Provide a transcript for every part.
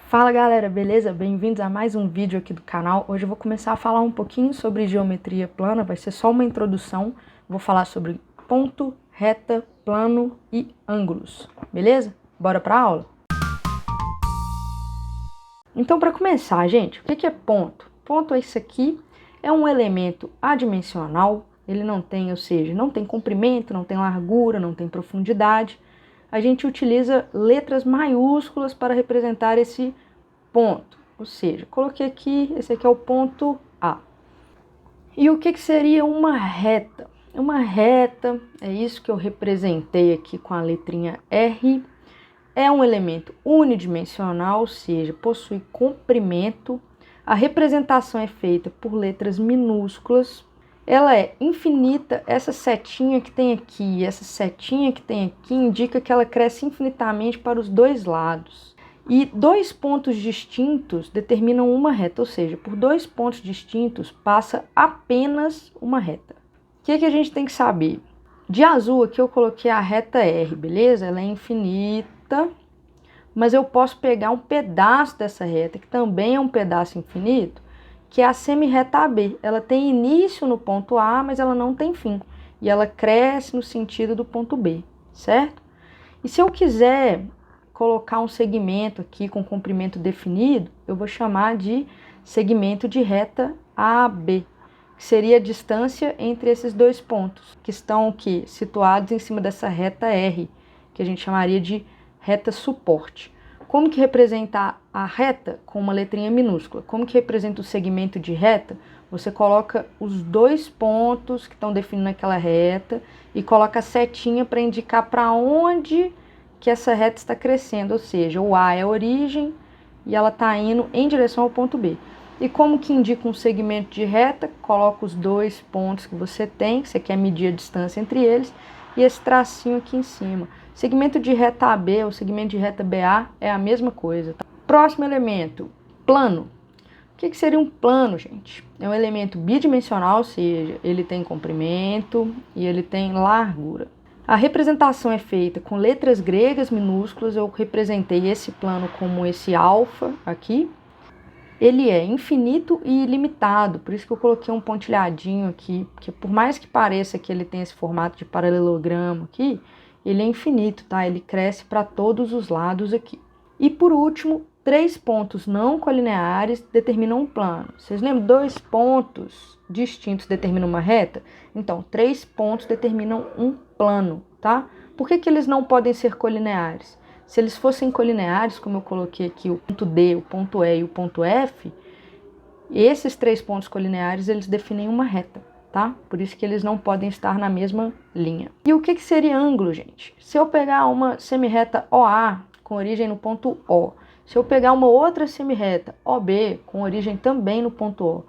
Fala galera, beleza? Bem-vindos a mais um vídeo aqui do canal. Hoje eu vou começar a falar um pouquinho sobre geometria plana, vai ser só uma introdução. Vou falar sobre ponto, reta, plano e ângulos, beleza? Bora pra aula? Então, para começar, gente, o que é ponto? Ponto é isso aqui, é um elemento adimensional, ele não tem, ou seja, não tem comprimento, não tem largura, não tem profundidade. A gente utiliza letras maiúsculas para representar esse ponto. Ou seja, coloquei aqui, esse aqui é o ponto A. E o que seria uma reta? Uma reta, é isso que eu representei aqui com a letrinha R, é um elemento unidimensional, ou seja, possui comprimento. A representação é feita por letras minúsculas. Ela é infinita, essa setinha que tem aqui, essa setinha que tem aqui indica que ela cresce infinitamente para os dois lados. E dois pontos distintos determinam uma reta, ou seja, por dois pontos distintos passa apenas uma reta. O que a gente tem que saber? De azul aqui eu coloquei a reta R, beleza? Ela é infinita, mas eu posso pegar um pedaço dessa reta, que também é um pedaço infinito, que é a semirreta AB. Ela tem início no ponto A, mas ela não tem fim. E ela cresce no sentido do ponto B, certo? E se eu quiser colocar um segmento aqui com comprimento definido, eu vou chamar de segmento de reta AB, que seria a distância entre esses dois pontos, que estão aqui situados em cima dessa reta R, que a gente chamaria de reta suporte. Como que representa a reta? Com uma letrinha minúscula. Como que representa o segmento de reta? Você coloca os dois pontos que estão definindo aquela reta e coloca a setinha para indicar para onde que essa reta está crescendo, ou seja, o A é a origem e ela está indo em direção ao ponto B. E como que indica um segmento de reta? Coloca os dois pontos que você tem, que você quer medir a distância entre eles, e esse tracinho aqui em cima. Segmento de reta AB ou segmento de reta BA é a mesma coisa. Tá? Próximo elemento, plano. O que seria um plano, gente? É um elemento bidimensional, ou seja, ele tem comprimento e ele tem largura. A representação é feita com letras gregas minúsculas. Eu representei esse plano como esse alfa aqui. Ele é infinito e ilimitado, por isso que eu coloquei um pontilhadinho aqui, porque por mais que pareça que ele tem esse formato de paralelogramo aqui, ele é infinito, tá? Ele cresce para todos os lados aqui. E por último, três pontos não colineares determinam um plano. Vocês lembram? Dois pontos distintos determinam uma reta? Então, três pontos determinam um plano, tá? Por que eles não podem ser colineares? Se eles fossem colineares, como eu coloquei aqui o ponto D, o ponto E e o ponto F, esses três pontos colineares eles definem uma reta, tá? Por isso que eles não podem estar na mesma linha. E o que seria ângulo, gente? Se eu pegar uma semirreta OA com origem no ponto O, se eu pegar uma outra semirreta OB com origem também no ponto O,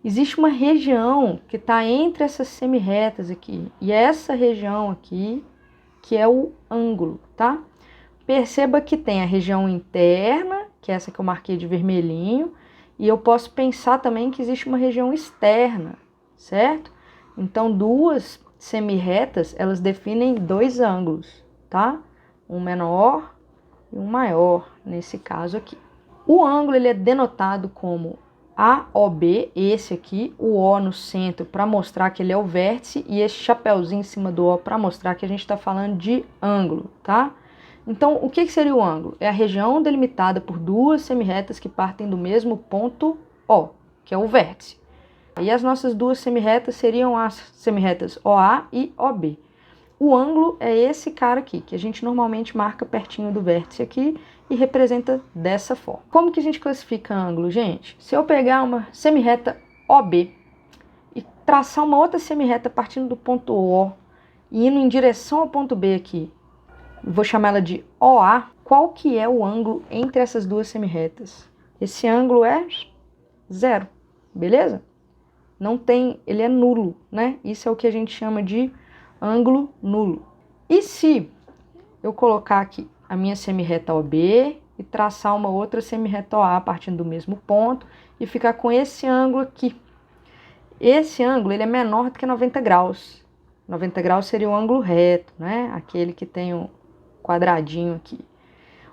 existe uma região que está entre essas semirretas aqui, e essa região aqui que é o ângulo, tá? Perceba que tem a região interna, que é essa que eu marquei de vermelhinho, e eu posso pensar também que existe uma região externa, certo? Então, duas semirretas, elas definem dois ângulos, tá? Um menor e um maior, nesse caso aqui. O ângulo ele é denotado como AOB, esse aqui, o O no centro para mostrar que ele é o vértice, e esse chapéuzinho em cima do O para mostrar que a gente está falando de ângulo, tá? Então, o que seria o ângulo? É a região delimitada por duas semirretas que partem do mesmo ponto O, que é o vértice. E as nossas duas semirretas seriam as semirretas OA e OB. O ângulo é esse cara aqui, que a gente normalmente marca pertinho do vértice aqui e representa dessa forma. Como que a gente classifica ângulo, gente? Se eu pegar uma semirreta OB e traçar uma outra semirreta partindo do ponto O e indo em direção ao ponto B aqui, vou chamar ela de OA, qual que é o ângulo entre essas duas semirretas? Esse ângulo é zero, beleza? Não tem, ele é nulo, né? Isso é o que a gente chama de ângulo nulo. E se eu colocar aqui a minha semirreta OB e traçar uma outra semirreta OA partindo do mesmo ponto e ficar com esse ângulo aqui? Esse ângulo ele é menor do que 90 graus. 90 graus seria o ângulo reto, né? Aquele que tem o quadradinho aqui.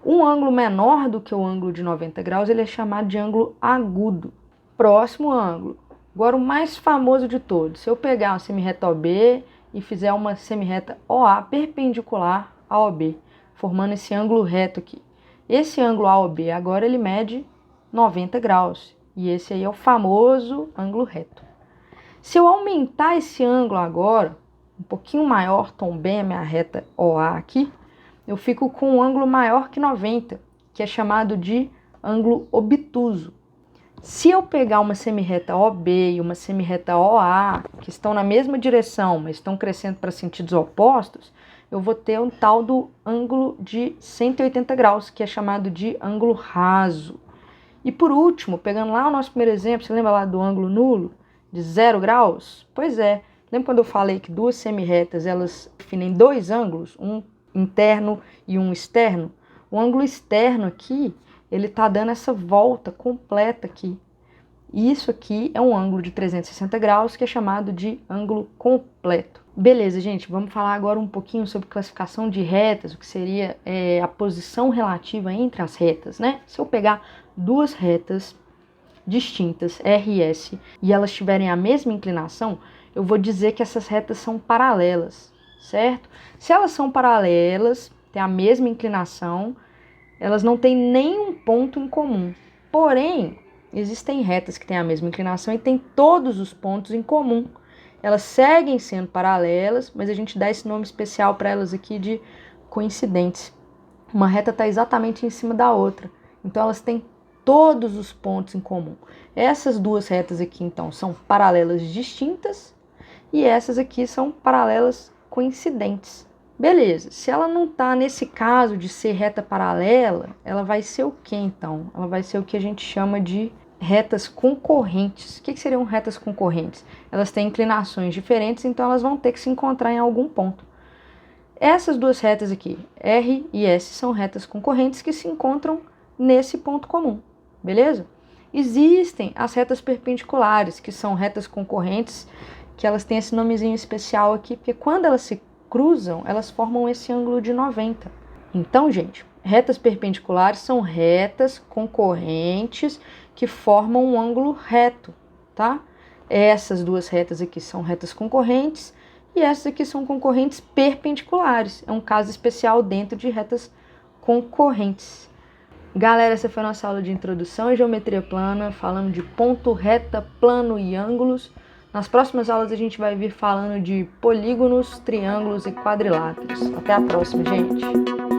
Um ângulo menor do que o ângulo de 90 graus, ele é chamado de ângulo agudo. Próximo ângulo. Agora o mais famoso de todos. Se eu pegar uma semirreta OB e fizer uma semirreta OA perpendicular a OB, formando esse ângulo reto aqui. Esse ângulo AOB agora ele mede 90 graus. E esse aí é o famoso ângulo reto. Se eu aumentar esse ângulo agora, um pouquinho maior, também a minha reta OA aqui, eu fico com um ângulo maior que 90, que é chamado de ângulo obtuso. Se eu pegar uma semirreta OB e uma semirreta OA, que estão na mesma direção, mas estão crescendo para sentidos opostos, eu vou ter um tal do ângulo de 180 graus, que é chamado de ângulo raso. E por último, pegando lá o nosso primeiro exemplo, você lembra lá do ângulo nulo, de 0 graus? Pois é, lembra quando eu falei que duas semirretas, elas definem dois ângulos, um interno e um externo? O ângulo externo aqui, ele está dando essa volta completa aqui. E isso aqui é um ângulo de 360 graus, que é chamado de ângulo completo. Beleza, gente, vamos falar agora um pouquinho sobre classificação de retas, o que seria a posição relativa entre as retas, né? Se eu pegar duas retas distintas, R e S, e elas tiverem a mesma inclinação, eu vou dizer que essas retas são paralelas, certo? Se elas são paralelas, têm a mesma inclinação, elas não têm nenhum ponto em comum. Porém, existem retas que têm a mesma inclinação e têm todos os pontos em comum. Elas seguem sendo paralelas, mas a gente dá esse nome especial para elas aqui de coincidentes. Uma reta está exatamente em cima da outra, então elas têm todos os pontos em comum. Essas duas retas aqui, então, são paralelas distintas e essas aqui são paralelas coincidentes. Beleza, se ela não está nesse caso de ser reta paralela, ela vai ser o que então? Ela vai ser o que a gente chama de retas concorrentes. O que seriam retas concorrentes? Elas têm inclinações diferentes, então elas vão ter que se encontrar em algum ponto. Essas duas retas aqui, R e S, são retas concorrentes que se encontram nesse ponto comum, beleza? Existem as retas perpendiculares, que são retas concorrentes, que elas têm esse nomezinho especial aqui, porque quando elas se cruzam, elas formam esse ângulo de 90. Então, gente, retas perpendiculares são retas concorrentes que formam um ângulo reto, tá? Essas duas retas aqui são retas concorrentes e essas aqui são concorrentes perpendiculares. É um caso especial dentro de retas concorrentes. Galera, essa foi a nossa aula de introdução à geometria plana, falando de ponto, reta, plano e ângulos. Nas próximas aulas a gente vai vir falando de polígonos, triângulos e quadriláteros. Até a próxima, gente!